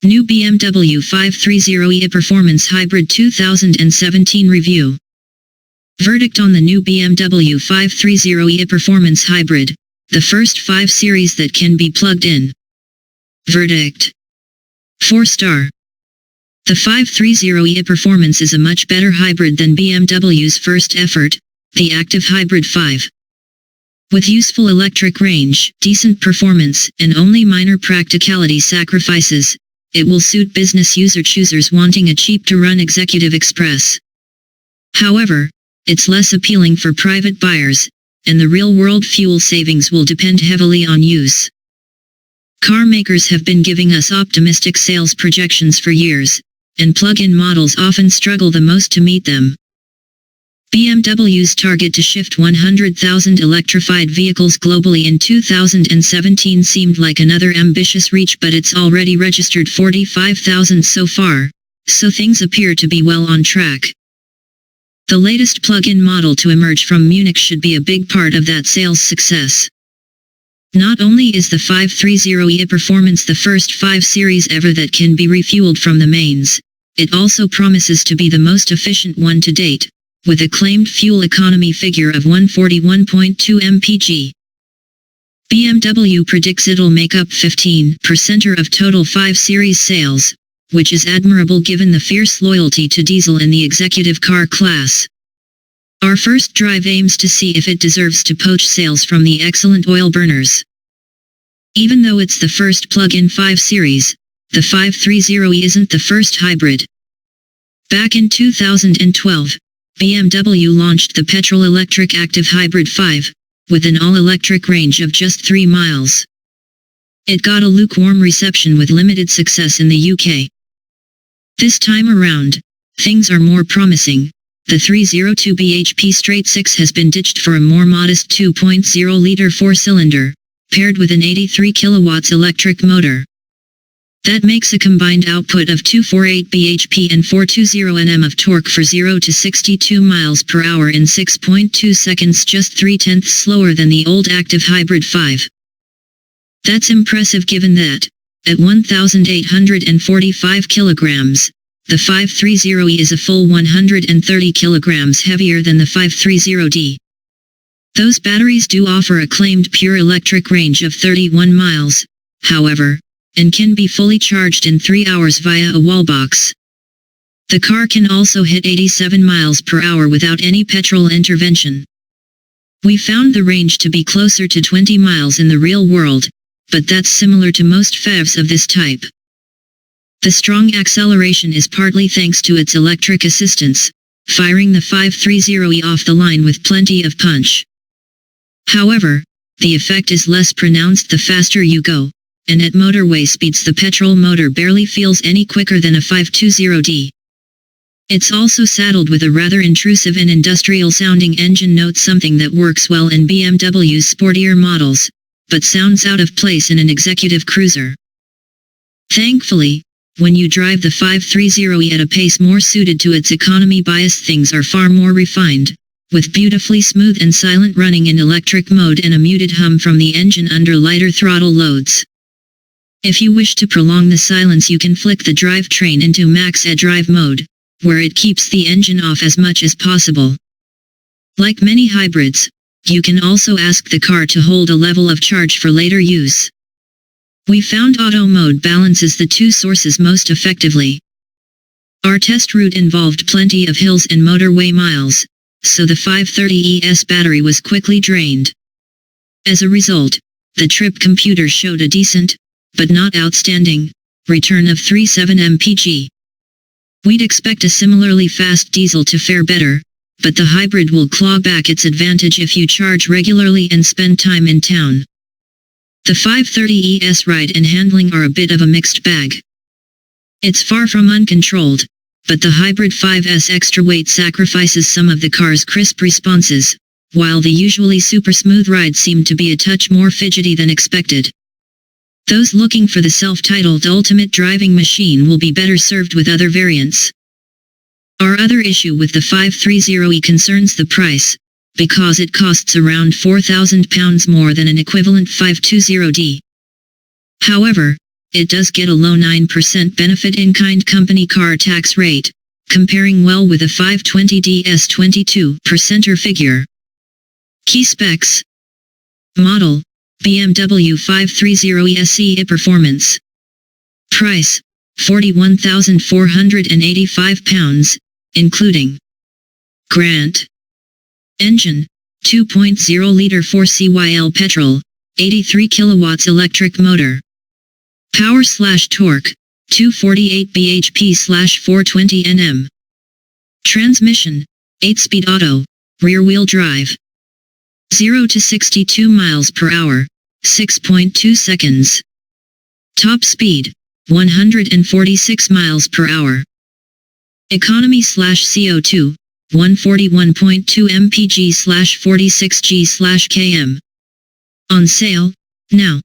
New BMW 530e iPerformance Hybrid 2017 Review. Verdict on the new BMW 530e iPerformance Hybrid, the first 5 Series that can be plugged in. Verdict: 4-star. The 530e iPerformance is a much better hybrid than BMW's first effort, the Active Hybrid 5. With useful electric range, decent performance, and only minor practicality sacrifices, it will suit business choosers wanting a cheap-to-run executive express. However, it's less appealing for private buyers, and the real-world fuel savings will depend heavily on use. Car makers have been giving us optimistic sales projections for years, and plug-in models often struggle the most to meet them. BMW's target to shift 100,000 electrified vehicles globally in 2017 seemed like another ambitious reach, but it's already registered 45,000 so far, so things appear to be well on track. The latest plug-in model to emerge from Munich should be a big part of that sales success. Not only is the 530e iPerformance the first 5 Series ever that can be refueled from the mains, it also promises to be the most efficient one to date, with a claimed fuel economy figure of 141.2 mpg. BMW predicts it'll make up 15% of total 5 Series sales, which is admirable given the fierce loyalty to diesel in the executive car class. Our first drive aims to see if it deserves to poach sales from the excellent oil burners. Even though it's the first plug-in 5 Series, the 530e isn't the first hybrid. Back in 2012, BMW launched the petrol-electric Active Hybrid 5, with an all-electric range of just 3 miles. It got a lukewarm reception with limited success in the UK. This time around, things are more promising. The 302 bhp straight 6 has been ditched for a more modest 2.0-liter 4-cylinder, paired with an 83 kilowatts electric motor. That makes a combined output of 248 bhp and 420 Nm of torque for 0 to 62 miles per hour in 6.2 seconds, just 3/10 slower than the old Active Hybrid 5. That's impressive given that, at 1,845 kilograms, the 530e is a full 130 kilograms heavier than the 530d. Those batteries do offer a claimed pure electric range of 31 miles, however, and can be fully charged in 3 hours via a wallbox. The car can also hit 87 miles per hour without any petrol intervention. We found the range to be closer to 20 miles in the real world, but that's similar to most PHEVs of this type. The strong acceleration is partly thanks to its electric assistance, firing the 530e off the line with plenty of punch. However, the effect is less pronounced the faster you go, and at motorway speeds the petrol motor barely feels any quicker than a 520d. It's also saddled with a rather intrusive and industrial-sounding engine note, something that works well in BMW's sportier models, but sounds out of place in an executive cruiser. Thankfully, when you drive the 530e at a pace more suited to its economy bias, things are far more refined, with beautifully smooth and silent running in electric mode and a muted hum from the engine under lighter throttle loads. If you wish to prolong the silence, you can flick the drivetrain into max drive mode, where it keeps the engine off as much as possible. Like many hybrids, you can also ask the car to hold a level of charge for later use. We found auto mode balances the two sources most effectively. Our test route involved plenty of hills and motorway miles, so the 530es battery was quickly drained. As a result, the trip computer showed a decent, but not outstanding, return of 37 mpg. We'd expect a similarly fast diesel to fare better, but the hybrid will claw back its advantage if you charge regularly and spend time in town. The 530es ride and handling are a bit of a mixed bag. It's far from uncontrolled, but the Hybrid 5's extra weight sacrifices some of the car's crisp responses, while the usually super smooth ride seemed to be a touch more fidgety than expected. Those looking for the self-titled ultimate driving machine will be better served with other variants. Our other issue with the 530e concerns the price, because it costs around £4,000 more than an equivalent 520d. However, it does get a low 9% benefit in-kind company car tax rate, comparing well with a 520ds 22% figure. Key specs. Model, BMW 530e SE iPerformance. Price, £41,485, including grant. Engine, 2.0-liter 4CYL petrol, 83 kilowatts electric motor. Power/torque, 248 bhp/420 Nm. Transmission, 8-speed auto, rear-wheel drive. 0 to 62 miles per hour, 6.2 seconds. Top speed, 146 miles per hour. Economy/CO2, 141.2 mpg/46 g/km. On sale, now.